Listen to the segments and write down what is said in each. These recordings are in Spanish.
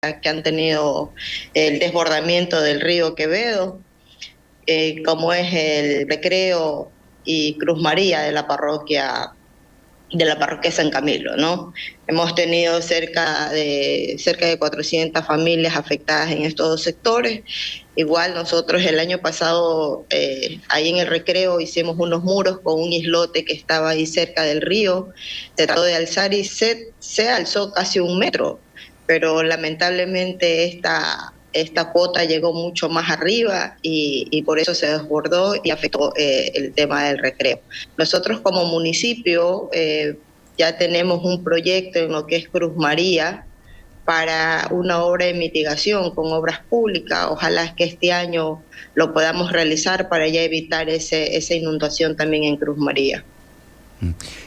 que han tenido el desbordamiento del río Quevedo, como es el Recreo y Cruz María de la parroquia San Camilo, ¿no? Hemos tenido cerca de 400 familias afectadas en estos dos sectores. Igual nosotros el año pasado, ahí en el Recreo, hicimos unos muros con un islote que estaba ahí cerca del río. Se trató de alzar y se alzó casi 1 metro, pero lamentablemente esta cuota llegó mucho más arriba y por eso se desbordó y afectó el tema del Recreo. Nosotros como municipio ya tenemos un proyecto en lo que es Cruz María para una obra de mitigación con obras públicas. Ojalá que este año lo podamos realizar para ya evitar esa inundación también en Cruz María.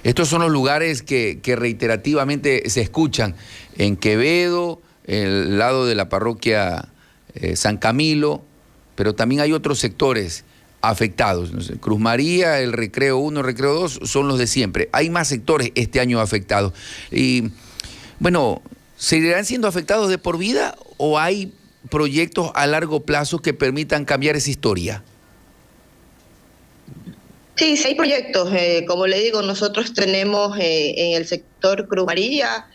Estos son los lugares que reiterativamente se escuchan en Quevedo, el lado de la parroquia San Camilo, pero también hay otros sectores afectados. Cruz María, el Recreo 1, Recreo 2 son los de siempre. Hay más sectores este año afectados. Y bueno, ¿seguirán siendo afectados de por vida o hay proyectos a largo plazo que permitan cambiar esa historia? Sí, sí hay proyectos. Como le digo, nosotros tenemos en el sector Cruz María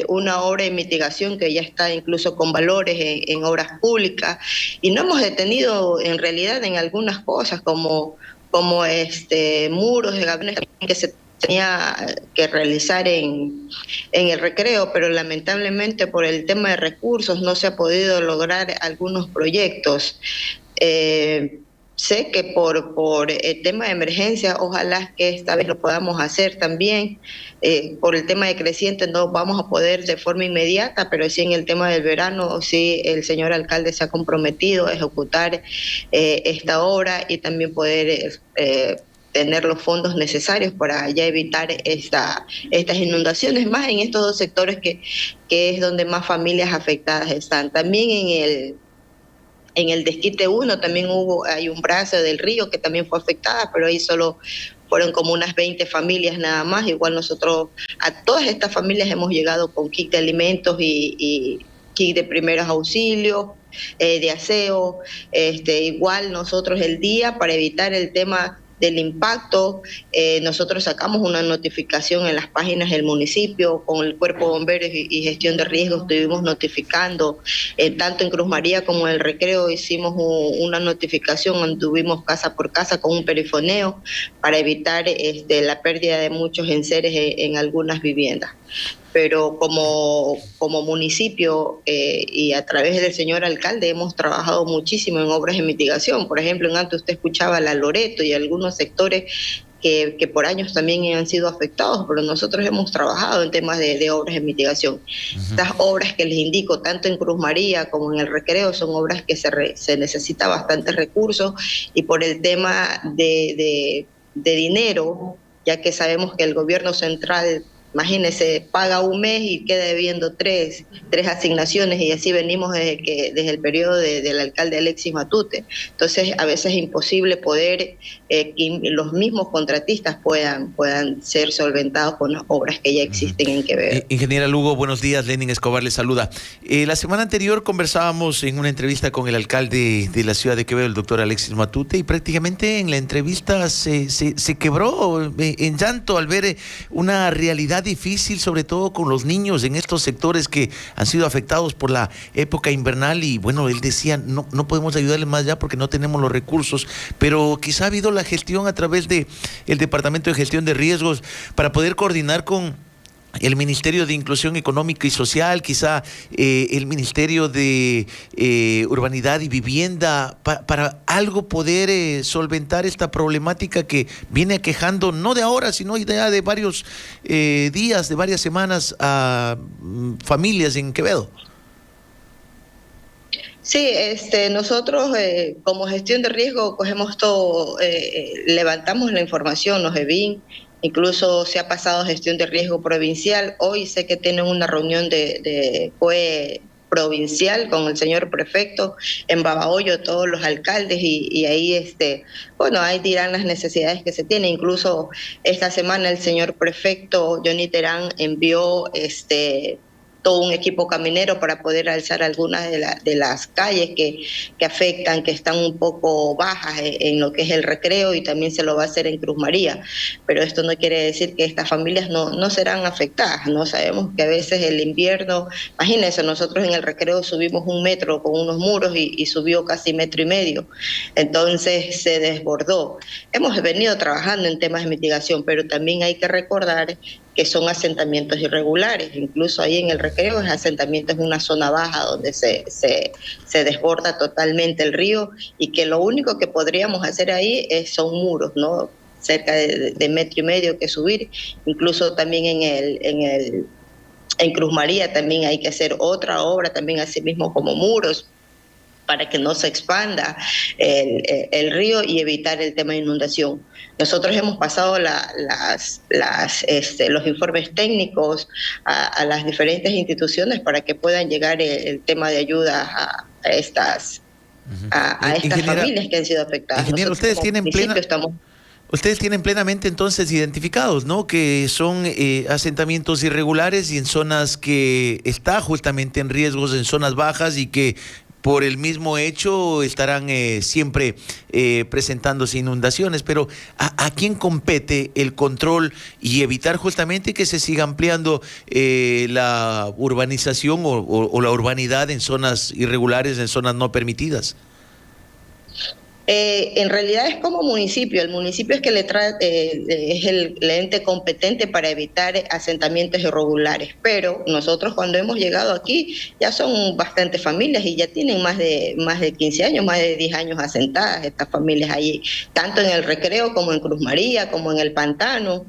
una obra de mitigación que ya está incluso con valores en obras públicas, y no hemos detenido en realidad en algunas cosas como muros de gabinetes que se tenía que realizar en el Recreo, pero lamentablemente por el tema de recursos no se ha podido lograr algunos proyectos. Sé que por el tema de emergencia, ojalá que esta vez lo podamos hacer también. Por el tema de creciente no vamos a poder de forma inmediata, pero sí en el tema del verano, sí el señor alcalde se ha comprometido a ejecutar esta obra y también poder tener los fondos necesarios para ya evitar estas inundaciones, más en estos dos sectores que es donde más familias afectadas están. También en el Desquite 1 también hay un brazo del río que también fue afectada, pero ahí solo fueron como unas 20 familias nada más. Igual nosotros a todas estas familias hemos llegado con kit de alimentos y kit de primeros auxilios, de aseo. Igual nosotros el día, para evitar el tema del impacto, nosotros sacamos una notificación en las páginas del municipio con el Cuerpo de Bomberos y Gestión de Riesgos. Estuvimos notificando, tanto en Cruz María como en el Recreo hicimos una notificación, anduvimos casa por casa con un perifoneo para evitar la pérdida de muchos enseres en algunas viviendas. Pero como municipio y a través del señor alcalde hemos trabajado muchísimo en obras de mitigación. Por ejemplo, en antes usted escuchaba la Loreto y algunos sectores que por años también han sido afectados, pero nosotros hemos trabajado en temas de obras de mitigación. Estas obras que les indico, tanto en Cruz María como en el Recreo, son obras que se necesita bastantes recursos, y por el tema de dinero, ya que sabemos que el gobierno central, imagínese, paga un mes y queda debiendo tres asignaciones, y así venimos desde el periodo del alcalde Alexis Matute. Entonces, a veces es imposible poder que los mismos contratistas puedan ser solventados con las obras que ya existen en Quevedo. Ingeniera Lugo, buenos días. Lenin Escobar le saluda. La semana anterior conversábamos en una entrevista con el alcalde de la ciudad de Quevedo, el doctor Alexis Matute, y prácticamente en la entrevista se quebró en llanto al ver una realidad difícil, sobre todo con los niños en estos sectores que han sido afectados por la época invernal. Y bueno, él decía, no podemos ayudarles más ya porque no tenemos los recursos, pero quizá ha habido la gestión a través de el Departamento de Gestión de Riesgos para poder coordinar con el Ministerio de Inclusión Económica y Social, quizá el Ministerio de Urbanidad y Vivienda, para algo poder solventar esta problemática que viene aquejando, no de ahora, sino ya de varios días, de varias semanas, a familias en Quevedo. Sí, nosotros como gestión de riesgo cogemos todo, levantamos la información, los EBIN, incluso se ha pasado a gestión de riesgo provincial. Hoy sé que tienen una reunión de COE provincial con el señor prefecto, en Babahoyo todos los alcaldes y ahí bueno, ahí dirán las necesidades que se tienen. Incluso esta semana el señor prefecto Johnny Terán envió todo un equipo caminero para poder alzar algunas de las calles que afectan, que están un poco bajas en lo que es el Recreo, y también se lo va a hacer en Cruz María. Pero esto no quiere decir que estas familias no serán afectadas, ¿no? Sabemos que a veces el invierno, imagínense, nosotros en el Recreo subimos 1 metro con unos muros y subió casi 1,5 metros, entonces se desbordó. Hemos venido trabajando en temas de mitigación, pero también hay que recordar que son asentamientos irregulares. Incluso ahí en el Recreo es asentamiento, es una zona baja donde se desborda totalmente el río, y que lo único que podríamos hacer ahí son muros, ¿no? Cerca de 1,5 metros que subir. Incluso también en Cruz María también hay que hacer otra obra, también así mismo como muros, para que no se expanda el río y evitar el tema de inundación. Nosotros hemos pasado los informes técnicos a las diferentes instituciones para que puedan llegar el tema de ayuda a estas familias que han sido afectadas. Ingeniero, ustedes tienen plenamente entonces identificados, ¿no? Que son asentamientos irregulares y en zonas que está justamente en riesgos, en zonas bajas, y que por el mismo hecho estarán siempre presentándose inundaciones. Pero ¿a quién compete el control y evitar justamente que se siga ampliando la urbanización o la urbanidad en zonas irregulares, en zonas no permitidas? En realidad es como municipio. El municipio es que es el ente competente para evitar asentamientos irregulares, pero nosotros cuando hemos llegado aquí ya son bastantes familias y ya tienen más de 15 años, más de 10 años asentadas estas familias allí, tanto en el Recreo como en Cruz María, como en el Pantano,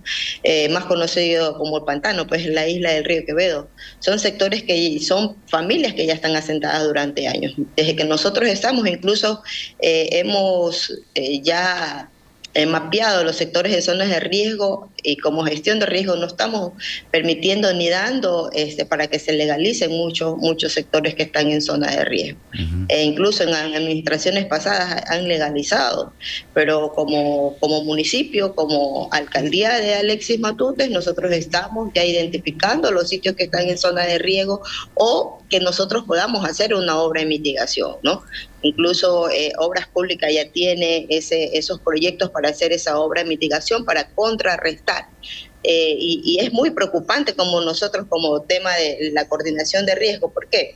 más conocido como el Pantano, pues en la isla del Río Quevedo. Son sectores que son familias que ya están asentadas durante años. Desde que nosotros estamos, incluso hemos ya mapeado los sectores de zonas de riesgo, y como gestión de riesgo no estamos permitiendo ni dando para que se legalicen muchos sectores que están en zona de riesgo. Incluso en administraciones pasadas han legalizado, pero como municipio, como alcaldía de Alexis Matute, nosotros estamos ya identificando los sitios que están en zona de riesgo o que nosotros podamos hacer una obra de mitigación, ¿no? Incluso Obras Públicas ya tiene esos proyectos para hacer esa obra de mitigación, para contrarrestar. Y es muy preocupante como nosotros, como tema de la coordinación de riesgo. ¿Por qué?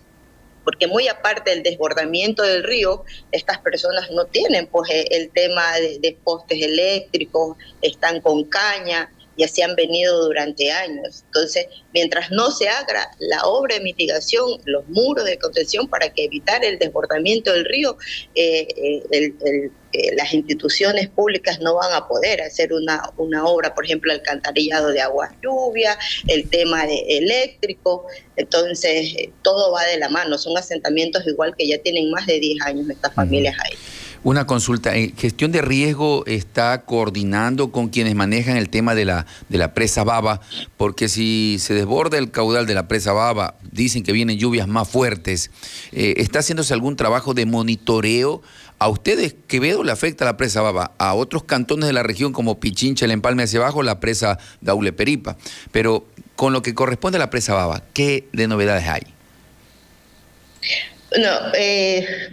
Porque muy aparte del desbordamiento del río, estas personas no tienen pues el tema de postes eléctricos, están con caña, y así han venido durante años. Entonces, mientras no se haga la obra de mitigación, los muros de contención para que evitar el desbordamiento del río, las instituciones públicas no van a poder hacer una obra, por ejemplo, alcantarillado de aguas lluvia, el tema de eléctrico. Entonces, todo va de la mano. Son asentamientos igual que ya tienen más de 10 años estas familias ahí. Una consulta, gestión de riesgo está coordinando con quienes manejan el tema de la presa Baba, porque si se desborda el caudal de la presa Baba, dicen que vienen lluvias más fuertes. ¿Está haciéndose algún trabajo de monitoreo? ¿A ustedes, Quevedo, le afecta la presa Baba? A otros cantones de la región como Pichincha, el Empalme hacia abajo, la presa Daule Peripa. Pero con lo que corresponde a la presa Baba, ¿qué de novedades hay? No,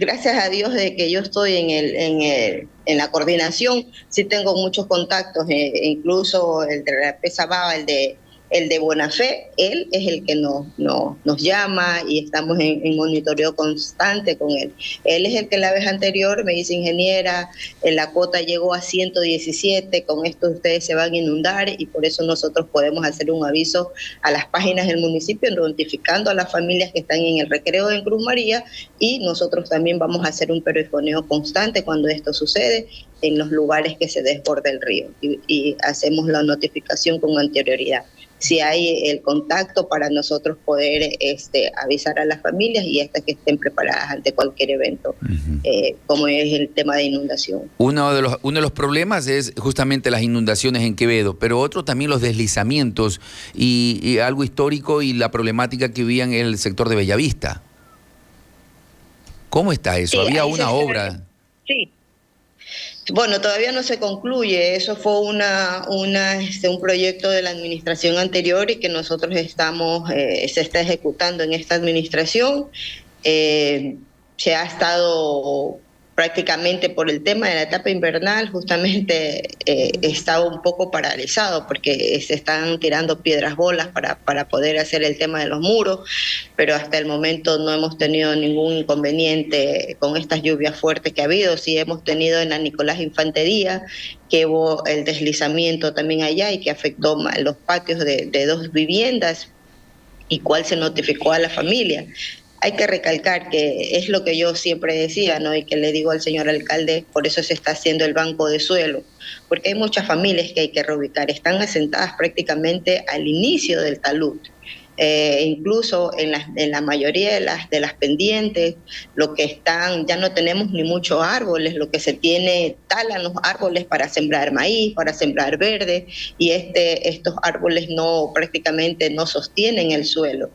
gracias a Dios de que yo estoy en la coordinación, sí tengo muchos contactos, incluso el de la presa Baba, el de Bonafé, él es el que nos llama y estamos en monitoreo constante con él. Él es el que la vez anterior me dice: ingeniera, la cuota llegó a 117, con esto ustedes se van a inundar, y por eso nosotros podemos hacer un aviso a las páginas del municipio notificando a las familias que están en el Recreo en Cruz María, y nosotros también vamos a hacer un perifoneo constante cuando esto sucede en los lugares que se desborda el río, y hacemos la notificación con anterioridad. Si hay el contacto para nosotros poder avisar a las familias y hasta que estén preparadas ante cualquier evento, como es el tema de inundación. Uno de los problemas es justamente las inundaciones en Quevedo, pero otro también los deslizamientos y algo histórico y la problemática que vivían en el sector de Bellavista. ¿Cómo está eso? Sí, Había ahí una obra. sí. Bueno, todavía no se concluye. Eso fue un proyecto de la administración anterior y que nosotros se está ejecutando en esta administración. Se ha estado prácticamente por el tema de la etapa invernal, justamente estaba un poco paralizado porque se están tirando piedras bolas para poder hacer el tema de los muros, pero hasta el momento no hemos tenido ningún inconveniente con estas lluvias fuertes que ha habido. Sí hemos tenido en la Nicolás Infantería, que hubo el deslizamiento también allá y que afectó los patios de 2 viviendas, y cuál se notificó a la familia. Hay que recalcar que es lo que yo siempre decía, ¿no? Y que le digo al señor alcalde, por eso se está haciendo el banco de suelo, porque hay muchas familias que hay que reubicar, están asentadas prácticamente al inicio del talud. Incluso en la mayoría de las pendientes, lo que están, ya no tenemos ni muchos árboles, lo que se tiene, talan los árboles para sembrar maíz, para sembrar verde, y estos árboles prácticamente no sostienen el suelo.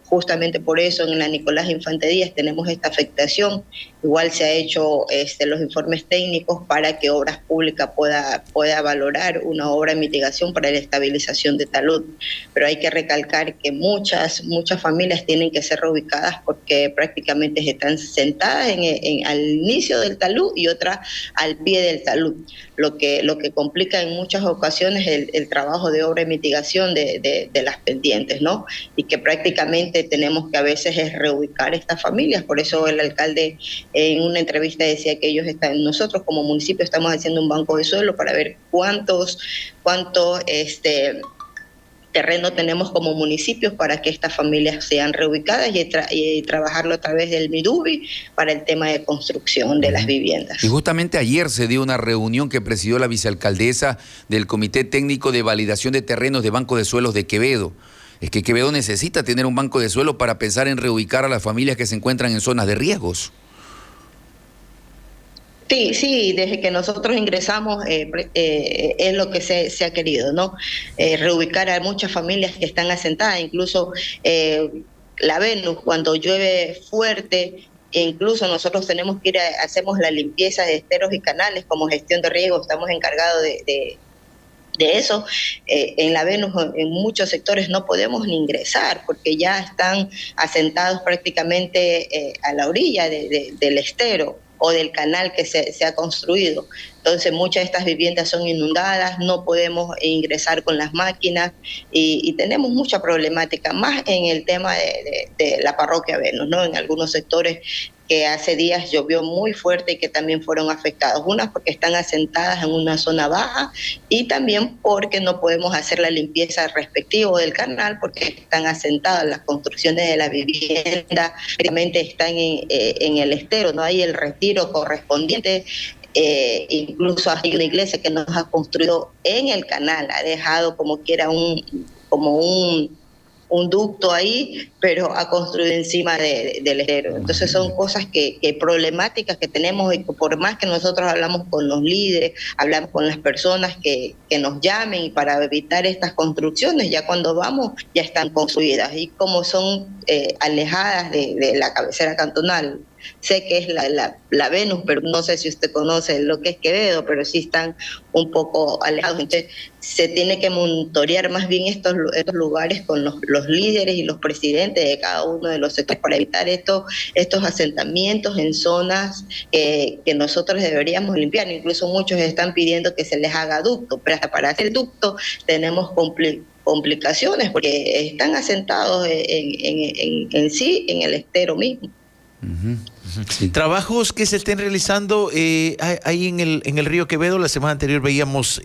Justamente por eso en la Nicolás Infante Díaz tenemos esta afectación. Igual se ha hecho los informes técnicos para que Obras Públicas pueda valorar una obra de mitigación para la estabilización de talud. Pero hay que recalcar que muchas familias tienen que ser reubicadas porque prácticamente están sentadas al inicio del talud y otras al pie del talud, lo que complica en muchas ocasiones el trabajo de obra de mitigación de las pendientes, ¿no? Y que prácticamente tenemos que a veces reubicar estas familias. Por eso el alcalde en una entrevista decía que nosotros como municipio estamos haciendo un banco de suelo para ver cuánto terreno tenemos como municipios para que estas familias sean reubicadas y trabajarlo a través del MIDUBI para el tema de construcción de las viviendas. Y justamente ayer se dio una reunión que presidió la vicealcaldesa del Comité Técnico de Validación de Terrenos de Banco de Suelos de Quevedo. Es que Quevedo necesita tener un banco de suelo para pensar en reubicar a las familias que se encuentran en zonas de riesgos. Sí, desde que nosotros ingresamos es lo que se ha querido, ¿no? Reubicar a muchas familias que están asentadas, incluso la Venus, cuando llueve fuerte, e incluso nosotros tenemos que hacemos la limpieza de esteros y canales como gestión de riego, estamos encargados de eso. En la Venus, en muchos sectores no podemos ni ingresar porque ya están asentados prácticamente a la orilla del estero o del canal que se ha construido. Entonces muchas de estas viviendas son inundadas, no podemos ingresar con las máquinas y tenemos mucha problemática, más en el tema de la parroquia Venus, ¿no? En algunos sectores que hace días llovió muy fuerte y que también fueron afectados, unas porque están asentadas en una zona baja y también porque no podemos hacer la limpieza respectiva del canal porque están asentadas las construcciones de la vivienda, realmente están en el estero, no hay el retiro correspondiente. Incluso hay una iglesia que nos ha construido en el canal, ha dejado como que era un ducto ahí, pero ha construido encima del estero. Entonces son cosas problemáticas que tenemos y que por más que nosotros hablamos con los líderes, hablamos con las personas que nos llamen y para evitar estas construcciones, ya cuando vamos ya están construidas y como son alejadas de la cabecera cantonal. Sé que es la Venus, pero no sé si usted conoce lo que es Quevedo, pero sí están un poco alejados. Entonces se tiene que monitorear más bien estos lugares con los líderes y los presidentes de cada uno de los sectores para evitar estos asentamientos en zonas que nosotros deberíamos limpiar. Incluso muchos están pidiendo que se les haga ducto, pero hasta para hacer ducto tenemos complicaciones porque están asentados en el estero mismo. Sí. Trabajos que se estén realizando ahí en el río Quevedo. La semana anterior veíamos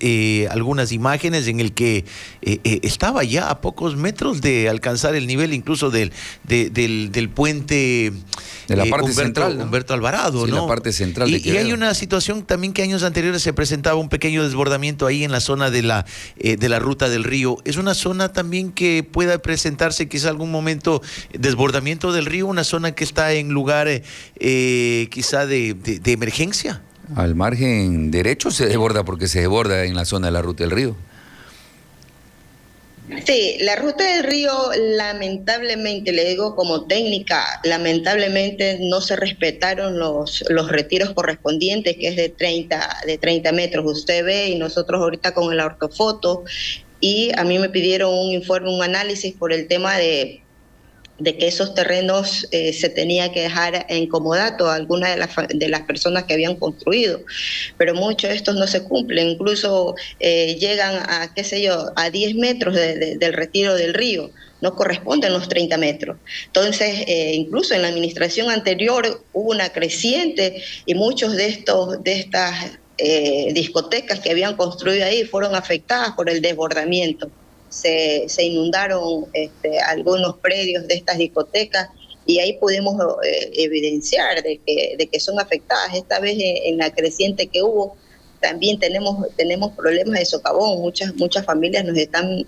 algunas imágenes en el que estaba ya a pocos metros de alcanzar el nivel incluso del puente de la parte central, ¿no? Humberto Alvarado, sí, ¿no? La parte central de Quevedo. Y hay una situación también que años anteriores se presentaba un pequeño desbordamiento ahí en la zona de la ruta del río. ¿Es una zona también que pueda presentarse quizá algún momento desbordamiento del río? ¿Una zona que está en lugar quizá de emergencia? Al margen derecho se desborda porque se desborda en la zona de la ruta del río. Sí, la ruta del río, lamentablemente, le digo como técnica, lamentablemente no se respetaron los retiros correspondientes, que es de 30 metros. Usted ve, y nosotros ahorita con el ortofoto, y a mí me pidieron un informe, un análisis por el tema de que esos terrenos se tenía que dejar en comodato a algunas de las personas que habían construido, pero muchos de estos no se cumplen, incluso llegan a, qué sé yo, a 10 metros del retiro del río, no corresponden los 30 metros. Entonces, incluso en la administración anterior hubo una creciente y muchos de estas discotecas que habían construido ahí fueron afectadas por el desbordamiento. Se inundaron algunos predios de estas discotecas y ahí pudimos evidenciar de que son afectadas. Esta vez en la creciente que hubo también tenemos problemas de socavón. Muchas familias nos están,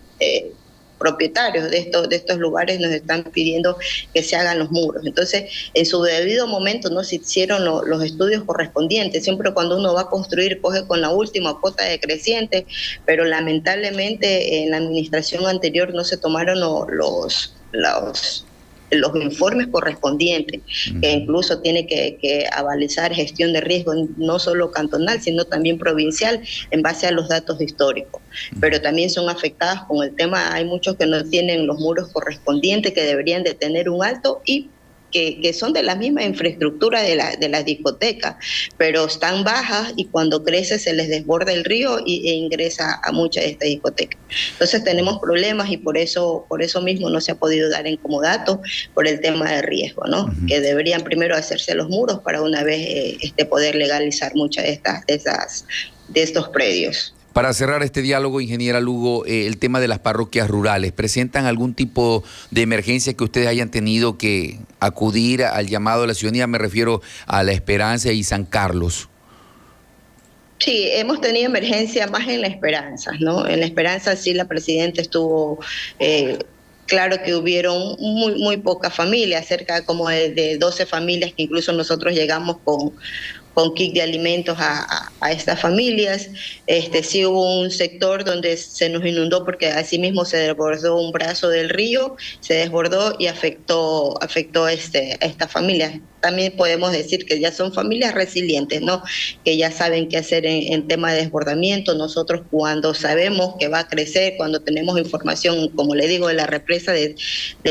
propietarios de estos lugares nos están pidiendo que se hagan los muros. Entonces, en su debido momento no se hicieron los estudios correspondientes. Siempre cuando uno va a construir coge con la última cuota de creciente, pero lamentablemente en la administración anterior no se tomaron los informes correspondientes, que incluso tiene que avalizar gestión de riesgo no solo cantonal, sino también provincial, en base a los datos históricos. Pero también son afectadas con el tema, hay muchos que no tienen los muros correspondientes, que deberían de tener un alto y que son de la misma infraestructura de las discotecas, pero están bajas y cuando crece se les desborda el río e ingresa a muchas de estas discotecas. Entonces tenemos problemas y por eso mismo no se ha podido dar en comodato por el tema de riesgo, ¿no? Que deberían primero hacerse los muros para una vez poder legalizar muchas de estos predios. Para cerrar este diálogo, ingeniera Lugo, el tema de las parroquias rurales, ¿presentan algún tipo de emergencia que ustedes hayan tenido que acudir al llamado de la ciudadanía? Me refiero a La Esperanza y San Carlos. Sí, hemos tenido emergencia más en La Esperanza, ¿no? En La Esperanza sí la presidenta estuvo... Claro que hubieron muy pocas familias, cerca como de 12 familias, que incluso nosotros llegamos con kit de alimentos a estas familias. Sí hubo un sector donde se nos inundó porque así mismo se desbordó un brazo del río, se desbordó y afectó a estas familias. También podemos decir que ya son familias resilientes, ¿no? Que ya saben qué hacer en tema de desbordamiento. Nosotros cuando sabemos que va a crecer, cuando tenemos información, como le digo, de la represa de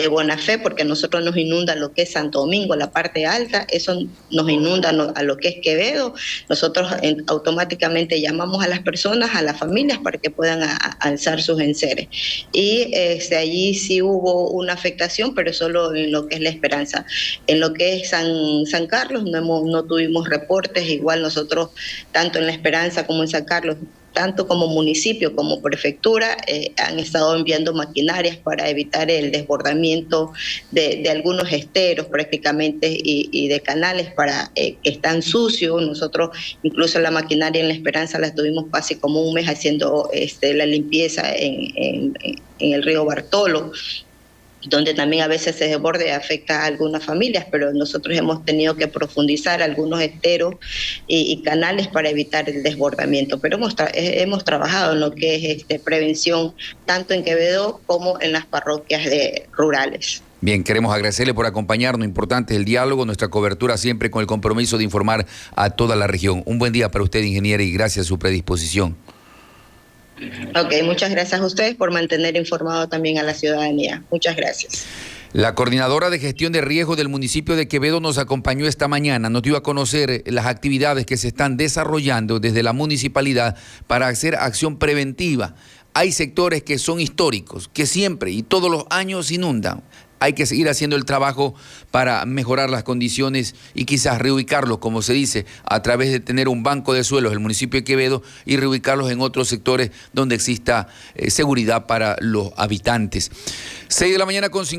Bonafé, porque nosotros nos inunda lo que es Santo Domingo, la parte alta, eso nos inunda a lo que es Quevedo, nosotros automáticamente llamamos a las personas, a las familias, para que puedan alzar sus enseres. Y allí sí hubo una afectación, pero solo en lo que es La Esperanza. En lo que es San Carlos no tuvimos reportes. Igual nosotros, tanto en La Esperanza como en San Carlos, tanto como municipio como prefectura, han estado enviando maquinarias para evitar el desbordamiento de algunos esteros prácticamente y de canales que están sucios. Nosotros incluso la maquinaria en La Esperanza la tuvimos casi como un mes haciendo la limpieza en el río Bartolo, donde también a veces ese desborde afecta a algunas familias, pero nosotros hemos tenido que profundizar algunos esteros y canales para evitar el desbordamiento. Pero hemos trabajado en lo que es prevención, tanto en Quevedo como en las parroquias rurales. Bien, queremos agradecerle por acompañarnos. Importante el diálogo, nuestra cobertura siempre con el compromiso de informar a toda la región. Un buen día para usted, ingeniera, y gracias a su predisposición. Ok, muchas gracias a ustedes por mantener informado también a la ciudadanía. Muchas gracias. La coordinadora de gestión de riesgo del municipio de Quevedo nos acompañó esta mañana, nos dio a conocer las actividades que se están desarrollando desde la municipalidad para hacer acción preventiva. Hay sectores que son históricos, que siempre y todos los años inundan. Hay que seguir haciendo el trabajo para mejorar las condiciones y quizás reubicarlos, como se dice, a través de tener un banco de suelos del municipio de Quevedo y reubicarlos en otros sectores donde exista seguridad para los habitantes. 6 de la mañana con 50.